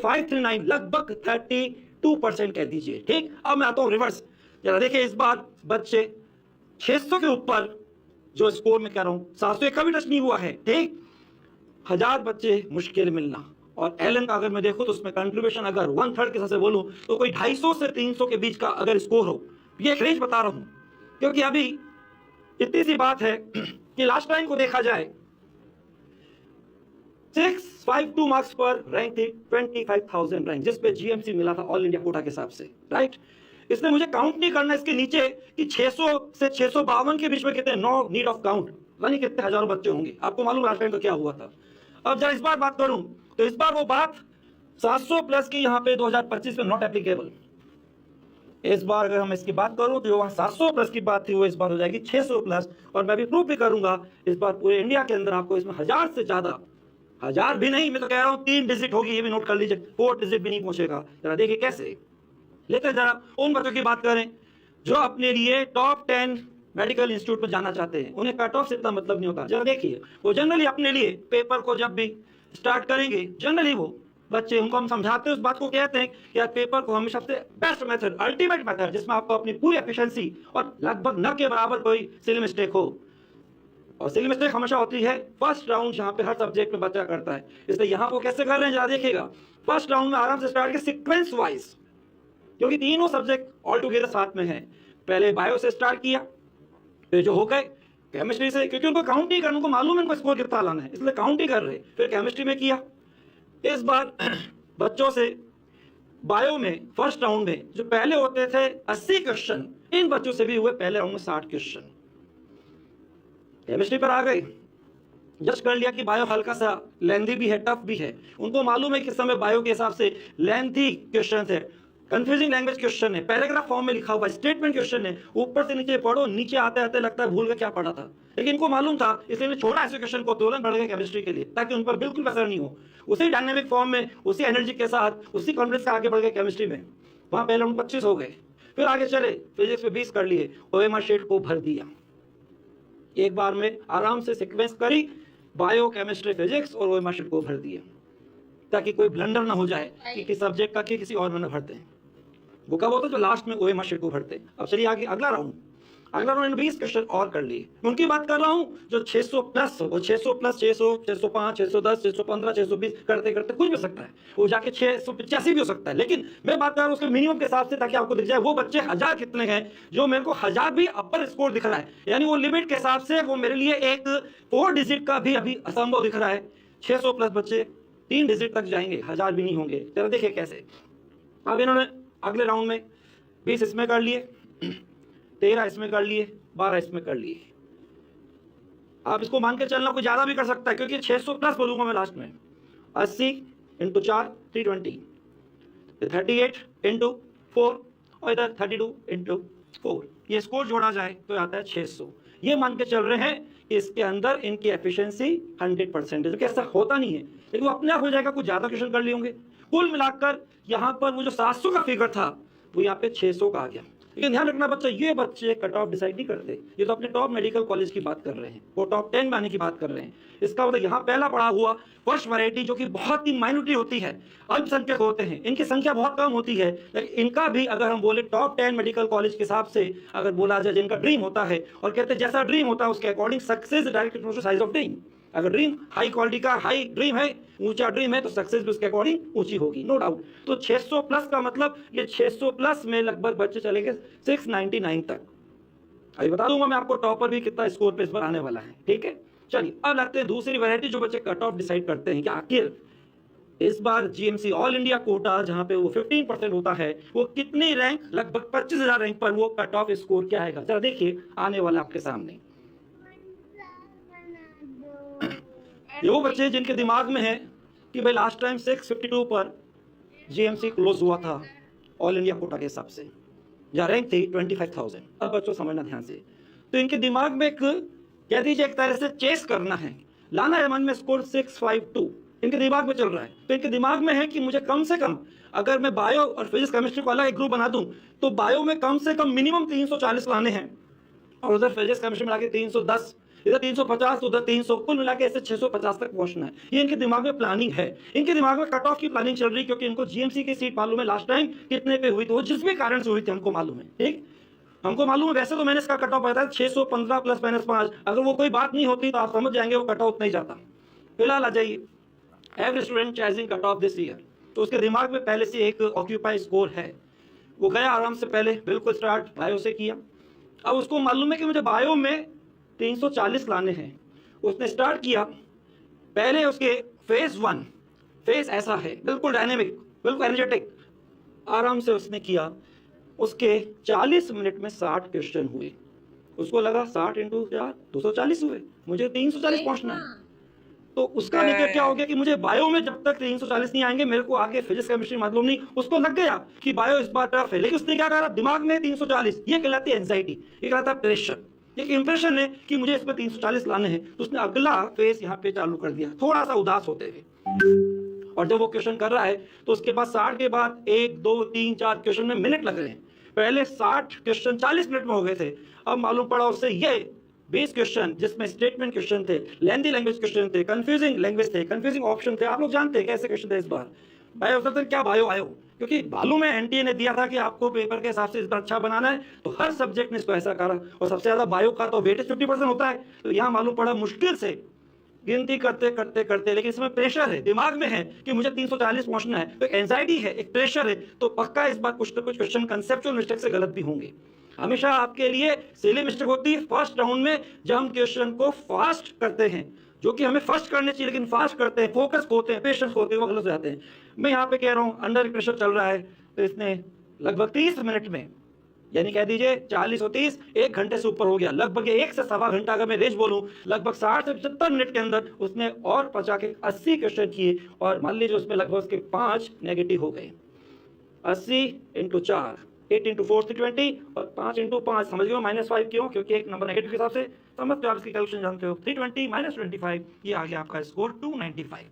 539, लगभग 32% कह दीजिए। ठीक, अब मैं आता हूं रिवर्स। जरा देखिए, इस बार बच्चे 600 के ऊपर जो स्कोर में कह रहा हूं, 700 का भी टच नहीं हुआ है। ठीक, 1000 बच्चे मुश्किल मिलना। और एलन का अगर मैं देखूं तो उसमें कंट्रीब्यूशन अगर 1/3 के हिसाब से बोलूं तो कोई 250 से 300 के बीच का अगर स्कोर हो, ये एक रेंज बता रहा हूं, क्योंकि अभी इतनी सी बात है कि लास्ट टाइम को देखा जाए 652 मार्क्स पर रैंक थी 25,000 रैंक, जिस पे जीएमसी मिला था ऑल इंडिया कोटा के हिसाब से। राइट, इसलिए मुझे काउंट नहीं करना इसके नीचे कि 600 से 652 के बीच में कितने, नो नीड ऑफ काउंट, नहीं कितने हजारों बच्चे होंगे। आपको मालूम लास्ट टाइम तो क्या हुआ था। अब जब इस बार बात करूं तो इस बार वो बात 700 प्लस की यहाँ पे 2025 में नॉट एप्लीकेबल। इस बार अगर हम इसकी बात करूं तो जो वहां 700 प्लस की बात थी वो इस बार हो जाएगी 600 प्लस। और मैं भी प्रूव भी करूंगा इस बार पूरे इंडिया के अंदर आपको इसमें 1000 से ज्यादा, 1000 भी नहीं, मैं तो कह रहा हूं 3 डिजिट होगी, ये भी नोट कर लीजिए, 4 डिजिट भी नहीं पहुंचेगा। जरा देखिए कैसे। लेकिन जरा उन बच्चों की बात करें जो अपने लिए टॉप 10 मेडिकल इंस्टीट्यूट पर जाना चाहते हैं, उन्हें कट ऑफ से इतना मतलब नहीं होता। जरा देखिए, वो जनरली अपने लिए पेपर को जब भी स्टार्ट करेंगे, जनरली वो बच्चे, उनको हम समझाते हैं, उस बात को कहते हैं कि यार पेपर को हमेशा सबसे बेस्ट मेथड, अल्टीमेट मेथड, जिसमें आपको अपनी पूरी एफिशिएंसी और लगभग न के बराबर कोई सिली मिस्टेक हो। और सिली मिस्टेक हमेशा होती है फर्स्ट राउंड, जहां पे हर सब्जेक्ट में बच्चा करता है। इसलिए यहां वो कैसे कर रहे हैं जरा देखिएगा। फर्स्ट राउंड में आराम से स्टार्ट के सीक्वेंस वाइज, क्योंकि तीनों सब्जेक्ट ऑल टुगेदर साथ में है। पहले बायो से स्टार्ट किया, फिर जो हो गए केमिस्ट्री से, क्योंकि उनको काउंट नहीं करना, उनको मालूम है उनको स्कोर कितना लाना है, इसलिए काउंट ही कर रहे। फिर केमिस्ट्री में किया। इस बार बच्चों से बायो में फर्स्ट राउंड में जो पहले होते थे 80 क्वेश्चन, इन बच्चों से भी हुए पहले राउंड में 60 क्वेश्चन। केमिस्ट्री पर आ गए, जस्ट कर लिया कि बायो हल्का सा लेंथी भी है, टफ भी है। उनको मालूम है कि इस समय बायो के हिसाब से लेंथी क्वेश्चन है, कंफ्यूजिंग लैंग्वेज क्वेश्चन है, पैराग्राफ फॉर्म में लिखा हुआ स्टेटमेंट क्वेश्चन है, ऊपर से नीचे पढ़ो, नीचे आते आते लगता है भूल गए क्या पढ़ा था। लेकिन इनको मालूम था, इसलिए छोड़ा ऐसे क्वेश्चन को, तुरंत बढ़ गए केमिस्ट्री के लिए, ताकि उन पर बिल्कुल असर नहीं हो। उसी डायनेमिक फॉर्म में, उसी एनर्जी के साथ, उसी कॉन्फिडेंस से आगे बढ़ गए केमिस्ट्री में। वहां पहले हम 25 हो गए, फिर आगे चले, फिजिक्स में 20 कर लिए, ओएमआर शीट को भर दिया। एक बार में आराम से सीक्वेंस करी, बायो, केमिस्ट्री, फिजिक्स और ओएमआर शीट को भर दिया, ताकि कोई ब्लंडर ना हो जाए कि किस सब्जेक्ट का किसी और में न भरते हैं। वो कब होता है, जो लास्ट में ओएमआर शीट को भरते। अब चलिए आगे अगला राउंड 20 क्वेश्चन और कर लिए। मैं उनकी बात कर रहा हूं जो 600 प्लस, वो 600 प्लस 600, 605, 610, 615, 620 करते करते कुछ भी हो सकता है, वो जाके 685 भी हो सकता है। लेकिन मैं बात कर रहा हूं उसके मिनिमम के हिसाब से, ताकि आपको दिख जाए वो बच्चे 1000 कितने हैं, जो मेरे को 1000 भी अपर स्कोर दिख रहा है, यानी वो लिमिट के हिसाब से वो मेरे लिए एक 4 डिजिट का भी अभी असंभव दिख रहा है। 600 प्लस बच्चे 3 डिजिट तक जाएंगे, 1000 भी नहीं होंगे। चलो देखिए कैसे। अब इन्होंने अगले राउंड में 20 इसमें कर लिए, 13 इसमें कर लिए, 12 इसमें कर लिए। आप इसको मान के चलना, कोई ज्यादा भी कर सकता है, क्योंकि 600 प्लस बोलूंगा मैं लास्ट में। 80 × 4 320, 38 × 4 और इधर 32 × 4, ये स्कोर जोड़ा जाए तो आता है 600। ये मान के चल रहे हैं कि इसके अंदर इनकी एफिशिएंसी 100% है, जो ऐसा होता नहीं है, लेकिन वो अपने आप हो जाएगा, कुछ ज्यादा क्वेश्चन कर लिए होंगे। कुल मिलाकर यहाँ पर वो जो 700 का फिगर था वो यहाँ पे 600 का आ गया। लेकिन ध्यान रखना बच्चा, ये बच्चे कट ऑफ डिसाइड नहीं करते, ये तो अपने टॉप मेडिकल कॉलेज की बात कर रहे हैं, वो टॉप 10 में आने की बात कर रहे हैं। इसका मतलब यहाँ पहला पढ़ा हुआ फर्स्ट वैरायटी, जो कि बहुत ही माइनॉरिटी होती है, अल्पसंख्यक होते हैं, इनकी संख्या बहुत कम होती है, लेकिन इनका भी अगर हम बोले टॉप 10 मेडिकल कॉलेज के हिसाब से अगर बोला जाए, जिनका ड्रीम होता है, और कहते हैं जैसा ड्रीम होता है उसके according success direct size of dream. अगर ड्रीम हाई क्वालिटी का हाई ड्रीम है, ऊंचा ड्रीम है, तो सक्सेस भी उसके अकॉर्डिंग ऊंची होगी, नो डाउट। तो 600 प्लस का मतलब ये 600 प्लस में लगभग बच्चे चलेंगे 699 तक। अभी बता दूंगा मैं आपको टॉपर भी कितना स्कोर पे इस बार आने वाला है, ठीक है। चलिए अब लगते हैं दूसरी वैरायटी, जो बच्चे कट ऑफ डिसाइड करते हैं कि आखिर इस बार जीएमसी ऑल इंडिया कोटा, जहां पे वो 15% होता है, वो कितनी रैंक, लगभग 25,000 रैंक पर वो कट ऑफ स्कोर क्या आएगा। जरा देखिए आने वाला आपके सामने। ये वो बच्चे जिनके दिमाग में है कि भाई लास्ट टाइम 652 पर जीएमसी क्लोज हुआ था ऑल इंडिया कोटा के हिसाब से, जहाँ रैंक थी 25,000। अब बच्चों समझना ध्यान से, तो इनके दिमाग में एक, कह दीजिए एक तरह से चेस करना है, लाना है मन में स्कोर 652, इनके दिमाग में चल रहा है। तो इनके दिमाग में है कि मुझे कम से कम, अगर मैं बायो और फिजिक्स केमिस्ट्री को अलग एक ग्रुप बना दूं, तो बायो में कम से कम मिनिमम 340 लाने हैं, और उधर फिजिक्स केमिस्ट्री में लाके 310, इधर 350 उधर 300, कुल मिला के ऐसे 650 तक पहुंचना है। ये इनके दिमाग में प्लानिंग है, इनके दिमाग में कट ऑफ की प्लानिंग चल रही है, क्योंकि इनको जीएमसी की सीट मालूम है लास्ट टाइम कितने पे हुई थी, वो जिस भी कारण से हुई थी हमको मालूम है। ठीक, हमको मालूम है। वैसे तो मैंने इसका कट ऑफ बताया 615 प्लस माइनस 5, अगर वो कोई बात नहीं होती तो आप समझ जाएंगे वो कट ऑफ नहीं जाता। फिलहाल आ जाइए average student chasing cut off this year, तो उसके दिमाग में पहले से एक ऑक्यूपाई स्कोर है। वो गया आराम से, पहले बिल्कुल स्टार्ट बायो से किया। अब उसको मालूम है कि मुझे बायो में 340 लाने हैं। उसने स्टार्ट किया, पहले उसके फेज 1 फेज ऐसा है, बिल्कुल डायनेमिक, बिल्कुल एनर्जेटिक, आराम से उसने किया। उसके 40 मिनट में 60 क्वेश्चन हुए। उसको लगा 60 इंटू 4 240 हुए, मुझे 340 पहुंचना है। तो उसका नेचर क्या हो गया कि मुझे बायो में जब तक 340 नहीं आएंगे, मेरे को आगे फिजिक्स केमिस्ट्री मालूम नहीं। उसको लग गया कि बायो इस बार टफ है, लेकिन उसने क्या करा, दिमाग में 340, ये कहलाती है एंजाइटी, ये कहलाता है प्रेशर, एक इंप्रेशन है कि मुझे इसमें 340 लाने हैं। तो उसने अगला फेज यहाँ पे चालू कर दिया, थोड़ा सा उदास होते हुए। और जब वो क्वेश्चन कर रहा है तो उसके बाद 60 के बाद 1 2 3 4 क्वेश्चन में मिनट लग रहे हैं। पहले 60 क्वेश्चन 40 मिनट में हो गए थे, अब मालूम पड़ा उससे ये 20 क्वेश्चन जिसमें स्टेटमेंट क्वेश्चन थे, लेंथी लैंग्वेज क्वेश्चन थे, कंफ्यूजिंग लैंग्वेज थे, कंफ्यूजिंग ऑप्शन थे। आप लोग जानते हैं कैसे क्वेश्चन थे इस बार। बायो सबसे क्या बायो आयो, क्योंकि मालूम है एनटीए ने दिया था कि आपको पेपर के हिसाब से इस बार अच्छा बनाना है, तो हर सब्जेक्ट ने इसको ऐसा करा। और सबसे ज्यादा बायो का तो वेटेज 50% होता है, तो यहाँ मालूम पड़ा मुश्किल से गिनती करते करते करते, लेकिन इसमें प्रेशर है, दिमाग में है कि मुझे 340 पहुंचना है, तो एक एंजाइटी है, एक प्रेशर है। तो पक्का इस बार कुछ ना कुछ क्वेश्चन कंसेप्चुअल मिस्टेक से गलत भी होंगे। हमेशा आपके लिए सिली मिस्टेक होती है फर्स्ट राउंड में, जब हम क्वेश्चन को फास्ट करते हैं, जो कि हमें फर्स्ट करने चाहिए, लेकिन फास्ट करते हैं, फोकस होते हैं, पेशेंस होते हैं, वो गलत हो जाते हैं। मैं यहाँ पे कह रहा हूँ अंडर प्रेशर चल रहा है, तो इसने लगभग 30 मिनट में, यानी कह दीजिए 40 और 30, 1 घंटे से ऊपर हो गया, लगभग 1 से सवा घंटा अगर मैं रेंज बोलूं, लगभग 60 से 75 मिनट के अंदर उसने और बचा के 80 क्वेश्चन किए। और मान लीजिए उसमें लगभग उसके 5 नेगेटिव हो गए। 80 इंटू 4 8 इंटू 4 320 और 5 इंटू 5 समझ गए -5 क्यों, क्योंकि एक नंबर नेगेटिव के हिसाब से समझते हो आप, इसकी कैलकुलेशन जानते हो। 320 -25, ये आ गया आपका स्कोर 295।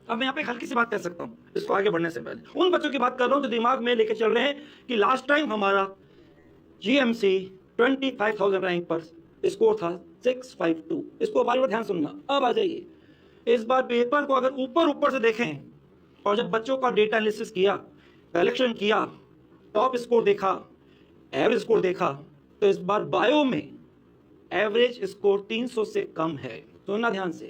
अब मैं यहाँ पे हल्की सी बात कह सकता हूँ इसको आगे बढ़ने से पहले, उन बच्चों की बात कर रहा हूँ जो दिमाग में लेके चल रहे हैं कि लास्ट टाइम हमारा जीएमसी 25,000 रैंक पर स्कोर था 652। इसको बार बार ध्यान सुनना। अब आ जाइए, इस बार पेपर को अगर ऊपर ऊपर से देखें और जब बच्चों का डेटा एनालिसिस किया, कलेक्शन किया, टॉप स्कोर देखा, एवरेज स्कोर देखा, तो इस बार बायो में एवरेज स्कोर 300 से कम है। सुनना ध्यान से।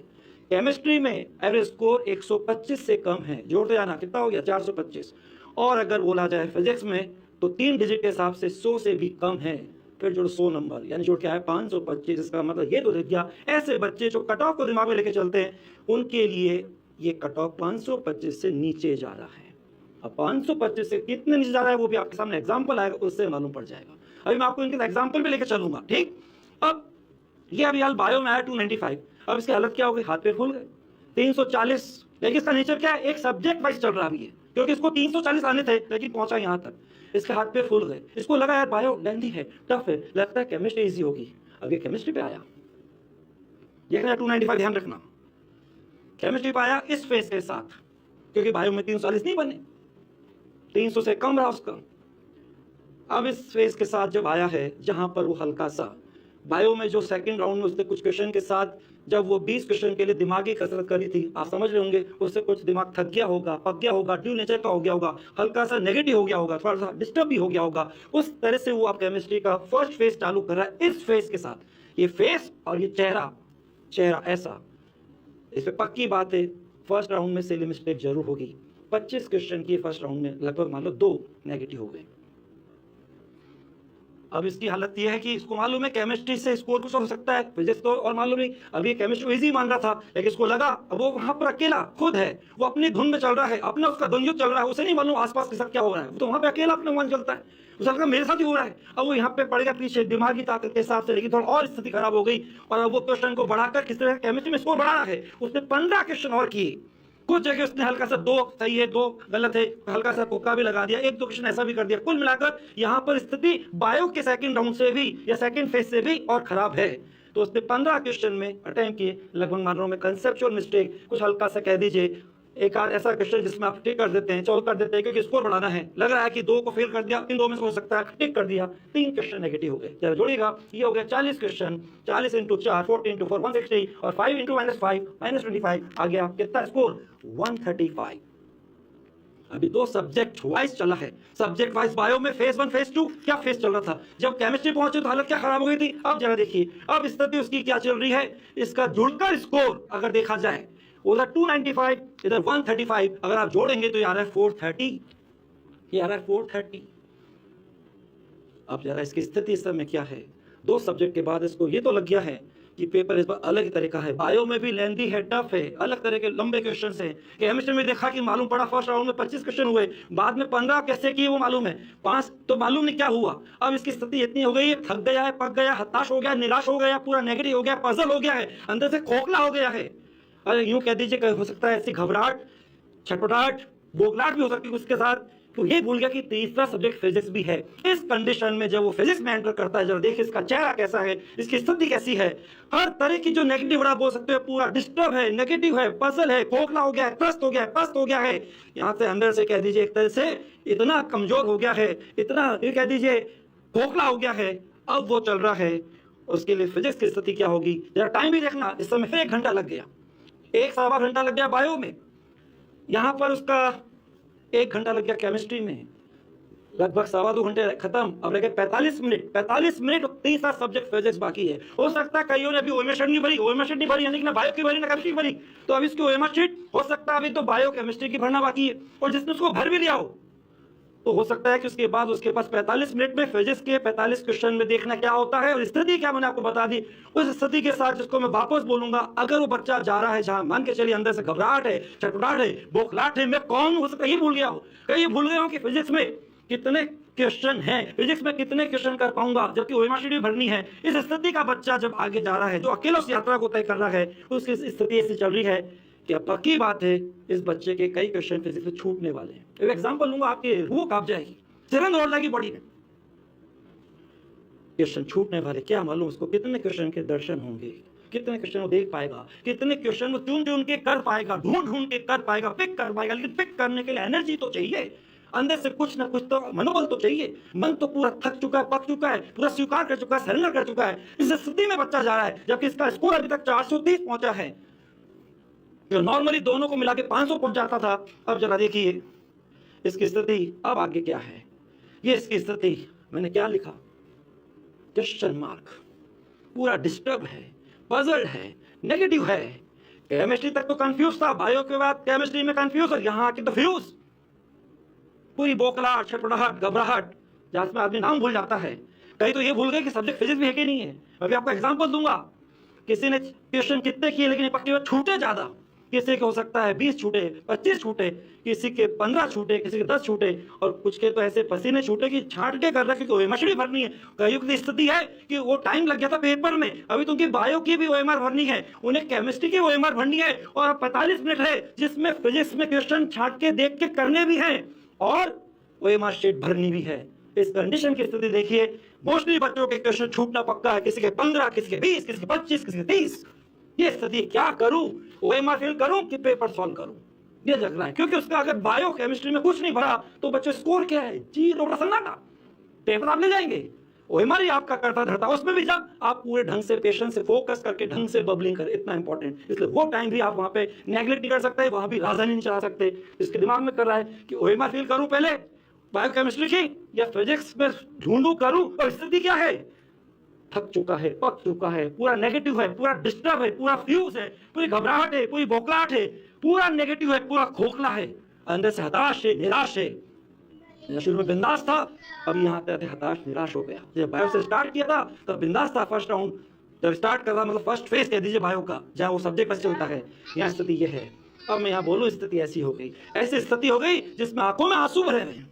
केमिस्ट्री में एवरेज स्कोर 125 से कम है, जोड़ते जाना कितना हो गया 425। और अगर बोला जाए फिजिक्स में तो 3 डिजिट के हिसाब से 100 से भी कम है। फिर जोड़ 100 नंबर, यानी जोड़ क्या है 525। इसका मतलब ये तो देख गया, ऐसे बच्चे जो कट ऑफ को दिमाग में लेके चलते हैं, उनके लिए ये कट ऑफ 525 से नीचे जा रहा है। अब 525 से कितने नीचे जा रहा है वो भी आपके सामने एग्जाम्पल आएगा, उससे मालूम पड़ जाएगा। अभी मैं आपको इनके एग्जाम्पल भी लेकर चलूंगा। ठीक, अब ये अभी हाल बायो में आया 295। अब इसकी हालत क्या हो गई, हाथ पे फूल गए 340। लेकिन इसका नेचर क्या है, एक सब्जेक्ट वाइज चल रहा है, क्योंकि इसको 340 आने थे लेकिन पहुंचा यहाँ तक। इसके हाथ पे फूल गए, इसको लगा यार बायो लेंथी है, टफ है, लगता है केमिस्ट्री इजी होगी। अब ये केमिस्ट्री पे आया, देखना 295 ध्यान रखना, केमिस्ट्री पे आया इस फेस के साथ, क्योंकि बायो में 340 नहीं बने, 300 से कम रहा उसका। अब इस फेज के साथ जब आया है, जहां पर वो हल्का सा बायो में जो सेकंड राउंड में उसने कुछ क्वेश्चन के साथ, जब वो 20 क्वेश्चन के लिए दिमागी कसरत करी थी, आप समझ रहे होंगे, उससे कुछ दिमाग थक गया होगा, पक गया होगा, ड्यू नेचर का हो गया होगा, हल्का सा नेगेटिव हो गया होगा, थोड़ा सा डिस्टर्ब भी हो गया होगा। उस तरह से वो आप केमिस्ट्री का फर्स्ट फेज चालू कर रहा है। इस फेज के साथ ये फेस और ये चेहरा ऐसा, इस पर पक्की बात है फर्स्ट राउंड में सिली मिस्टेक जरूर होगी। 25 क्वेश्चन की फर्स्ट राउंड में लगभग मान लो 2 नेगेटिव हो गए। अब इसकी हालत यह है कि इसको मालूम है केमिस्ट्री से स्कोर कुछ हो सकता है, फिजिक्स तो और मालूम नहीं। अब ये केमिस्ट्री इजी मान रहा था, लेकिन इसको लगा अब वो वहां पर अकेला खुद है, वो अपनी धुन में चल रहा है, अपना उसका द्वंद्व चल रहा है, उसे नहीं मालूम आसपास के साथ क्या हो रहा है, वो तो वहां पे अकेला अपना मन चलता है, उसे लगा मेरे साथ ही हो रहा है। अब वो यहाँ पे पड़ गया पीछे दिमागी ताकत के हिसाब से, लेकिन थोड़ा और स्थिति खराब हो गई। और अब वो क्वेश्चन को बढ़ाकर किस तरह केमिस्ट्री में स्कोर बढ़ा रहा है, उसने 15 क्वेश्चन और किए। कुछ जगह उसने हल्का सा 2 सही है 2 गलत है, हल्का सा तुक्का भी लगा दिया, 1-2 क्वेश्चन ऐसा भी कर दिया। कुल मिलाकर यहाँ पर स्थिति बायो के सेकंड राउंड से भी या सेकंड फेज से भी और खराब है। तो उसने 15 क्वेश्चन में अटेम्प्ट किए, लगभग मान रहा हूं मैं कंसेप्चुअल मिस्टेक, कुछ हल्का सा कह दीजिए एक आध ऐसा क्वेश्चन जिसमें आप टिक कर देते हैं, 14 कर देते हैं, क्योंकि स्कोर बढ़ाना है, लग रहा है कि 2 को फेल कर दिया, इन 2 में से हो सकता है टिक कर दिया, 3 क्वेश्चन नेगेटिव हो गए। जरा जोड़िएगा, ये हो गया 40 क्वेश्चन, 40 इंटू 4, 40 इंटू 4, 160, और 5 इंटू -5, -25 आ गया कितना स्कोर, 135। अभी 2 सब्जेक्ट वाइज चला है, सब्जेक्ट वाइज बायो में फेज 1 फेज 2 क्या फेज चल रहा था, जब केमिस्ट्री पहुंचे तो हालत क्या खराब हो गई थी। अब जरा देखिए, अब स्थिति उसकी क्या चल रही है, इसका जुड़कर स्कोर अगर देखा जाए, उधर 295, इधर 135, अगर आप जोड़ेंगे तो ये आ रहा है 430, ये आ रहा है 430। अब जरा इसकी स्थिति इस समय क्या है, 2 सब्जेक्ट के बाद इसको ये तो लग गया है कि पेपर इस बार अलग तरह का है, बायो में भी लेंथी है, टफ है, अलग तरह के लंबे क्वेश्चंस हैं। केमिस्ट्री में देखा कि मालूम पड़ा फर्स्ट राउंड में 25 क्वेश्चन हुए, बाद में 15 कैसे किए वो मालूम है, 5 तो मालूम नहीं क्या हुआ। अब इसकी स्थिति इतनी हो गई है, थक गया है, पक गया, हताश हो गया, निराश हो गया, पूरा नेगेटिव हो गया, पजल हो गया है, अंदर से खोखला हो गया है। अरे यूं कह दीजिए, हो सकता है ऐसी घबराहट, छटपटाहट, बोखलाहट भी हो सकती है उसके साथ, तो ये भूल गया कि तीसरा सब्जेक्ट फिजिक्स भी है। इस कंडीशन में जब वो फिजिक्स में एंटर करता है, जरा देखिए इसका चेहरा कैसा है, इसकी स्थिति कैसी है, हर तरह की जो नेगेटिव आप बोल सकते हो, पूरा डिस्टर्ब है, नेगेटिव है, पजल है, खोखला हो गया है, त्रस्त हो गया है, पस्त हो गया है, यहाँ से अंदर से कह दीजिए एक तरह से इतना कमजोर हो गया है, इतना ये कह दीजिए खोखला हो गया है। अब वो चल रहा है, उसके लिए फिजिक्स की स्थिति क्या होगी, जरा टाइम भी देखना, इस समय फिर 1 घंटा लग गया, 1 सवा घंटा लग गया बायो में, यहाँ पर उसका 1 घंटा लग गया केमिस्ट्री में, लगभग 2.25 घंटे खत्म। अब लगे 45 मिनट, 45 मिनट, तीसरा सब्जेक्ट फिजिक्स बाकी है। हो सकता है कईयों ने अभी ओएमआर शीट नहीं भरी, ओएमआर शीट नहीं भरी यानी कि ना बायो की भरी ना केमिस्ट्री की भरी, तो अब इसकी ओएमआर शीट हो सकता है अभी तो बायो केमिस्ट्री की भरना बाकी है, और जिसने उसको भर भी लिया हो तो हो सकता है कि उसके बाद उसके पास 45 मिनट में फिजिक्स के 45 क्वेश्चन में देखना क्या होता है, और स्थिति क्या मैंने आपको बता दी। उस स्थिति के साथ जिसको मैं वापस बोलूंगा, अगर वो बच्चा जा रहा है जहां मान के चलिए अंदर से घबराहट है, छटपटाहट है, बोखलाहट है, मैं कौन हो सकता है ये भूल गया हो, कहीं भूल गया हो कि फिजिक्स में कितने क्वेश्चन हैं, फिजिक्स में कितने क्वेश्चन कर पाऊंगा, जबकि ओएमआर शीट भी भरनी है। इस स्थिति का बच्चा जब आगे जा रहा है, जो अकेला उस यात्रा को तय कर रहा है, उसकी स्थिति ऐसी चल रही है कि अब पक्की बात है इस बच्चे के कई क्वेश्चन फिजिक्स में छूटने वाले हैं। एक एग्जांपल लूंगा, आपकी रूह कांप जाएगी, सिरन दौड़ जाएगी बॉडी में, क्वेश्चन छूटने वाले, क्या मालूम उसको कितने क्वेश्चन के दर्शन होंगे, कितने क्वेश्चन वो देख पाएगा, कितने क्वेश्चन वो चुन चुन के कर पाएगा, ढूंढ ढूंढ के कर पाएगा, पिक कर पाएगा। लेकिन पिक करने के लिए एनर्जी तो चाहिए, अंदर से कुछ ना कुछ तो मनोबल तो चाहिए। मन तो पूरा थक चुका है, पक चुका है, पूरा स्वीकार कर चुका है, सरेंडर कर चुका है। इस स्थिति में बच्चा जा रहा है, जबकि इसका स्कोर अभी तक 430 पहुंचा है, जो नॉर्मली दोनों को मिला के 500 पहुंच जाता था। अब जरा देखिए इसकी स्थिति अब आगे क्या है, ये इसकी स्थिति मैंने क्या लिखा, क्वेश्चन मार्क, पूरा डिस्टर्ब है, पजल्ड है, नेगेटिव है। केमिस्ट्री तक तो कंफ्यूज था, बायो के बाद केमिस्ट्री में कंफ्यूज, और यहां आके तो फ्यूज, पूरी बोखलाहट, छटपटाहट, घबराहट, जिसमें आदमी नाम भूल जाता है। कहीं तो ये भूल गए कि सब्जेक्ट फिजिक्स भी है कि नहीं है। अभी आपको एग्जांपल दूंगा, किसी ने क्वेश्चन कितने किए लेकिन पक्की बात छूटे ज्यादा, किसी के हो सकता है 20 छूटे, 25 छूटे, किसी के 15 छूटे, किसी के 10 छूटे, और कुछ के तो ऐसे पसीने छूटे कि छाट के कर रहा है, क्योंकि ओएमआर भरनी है। कईयों की स्थिति है कि वो टाइम लग गया था पेपर में, अभी तो उनकी बायो की भी ओएमआर भरनी है, उन्हें केमिस्ट्री की ओएमआर भरनी है, और अब 45 मिनट है जिसमें फिजिक्स में क्वेश्चन छाट के देख के करने भी हैं और ओएमआर शीट भरनी भी है। इस कंडीशन की स्थिति देखिए, मोस्टली बच्चों के क्वेश्चन छूटना पक्का है, किसी के 15, किसी के 20, किसी के 25, किसी के 30। ये स्थिति क्या करूं, ओएमआर फिल करूं कि पेपर सॉल्व करूं, ये जग रहा है। क्योंकि उसका अगर बायो केमिस्ट्री में कुछ नहीं भरा तो बच्चे स्कोर क्या है, 0 सन्नाटा, पेपर आप ले जाएंगे। ओएमआर ही आपका करता धरता, उसमें भी जब आप पूरे ढंग से पेशेंस से फोकस करके ढंग से बबलिंग करें, इतना इंपॉर्टेंट। इसलिए वो टाइम भी आप वहां पे नेग्लेक्ट नहीं कर सकते, वहां भी राजधानी नहीं चला सकते। इसके दिमाग में कर रहा है कि ओएमआर फिल करूं पहले बायोकेमिस्ट्री की या फिजिक्स में ढूंढूं करूं, और स्थिति क्या है, थक चुका है, पक चुका है, पूरा नेगेटिव है, पूरा डिस्टर्ब है, पूरा फ्यूज है, पूरी घबराहट है, पूरी बोखलाहट है, पूरा नेगेटिव है, पूरा खोखला है, अंदर से हताश है, निराश है। शुरू में बिंदास था, अब यहाँ आते हताश निराश हो गया। जब बायो से स्टार्ट किया था तब बिंदास था, फर्स्ट राउंड जब स्टार्ट कर रहा, मतलब फर्स्ट फेज कह दीजिए बायो का, जहाँ वो सब्जेक्ट पर चलता है, यहाँ स्थिति ये है। अब मैं यहाँ बोलूँ स्थिति ऐसी हो गई, ऐसी स्थिति हो गई जिसमें आंखों में आंसू भरे हुए हैं।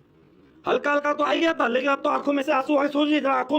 हल्का हल्का तो आ गया था, लेकिन अब तो आंखों में से आंसू आए, सोच लीजिए आंखों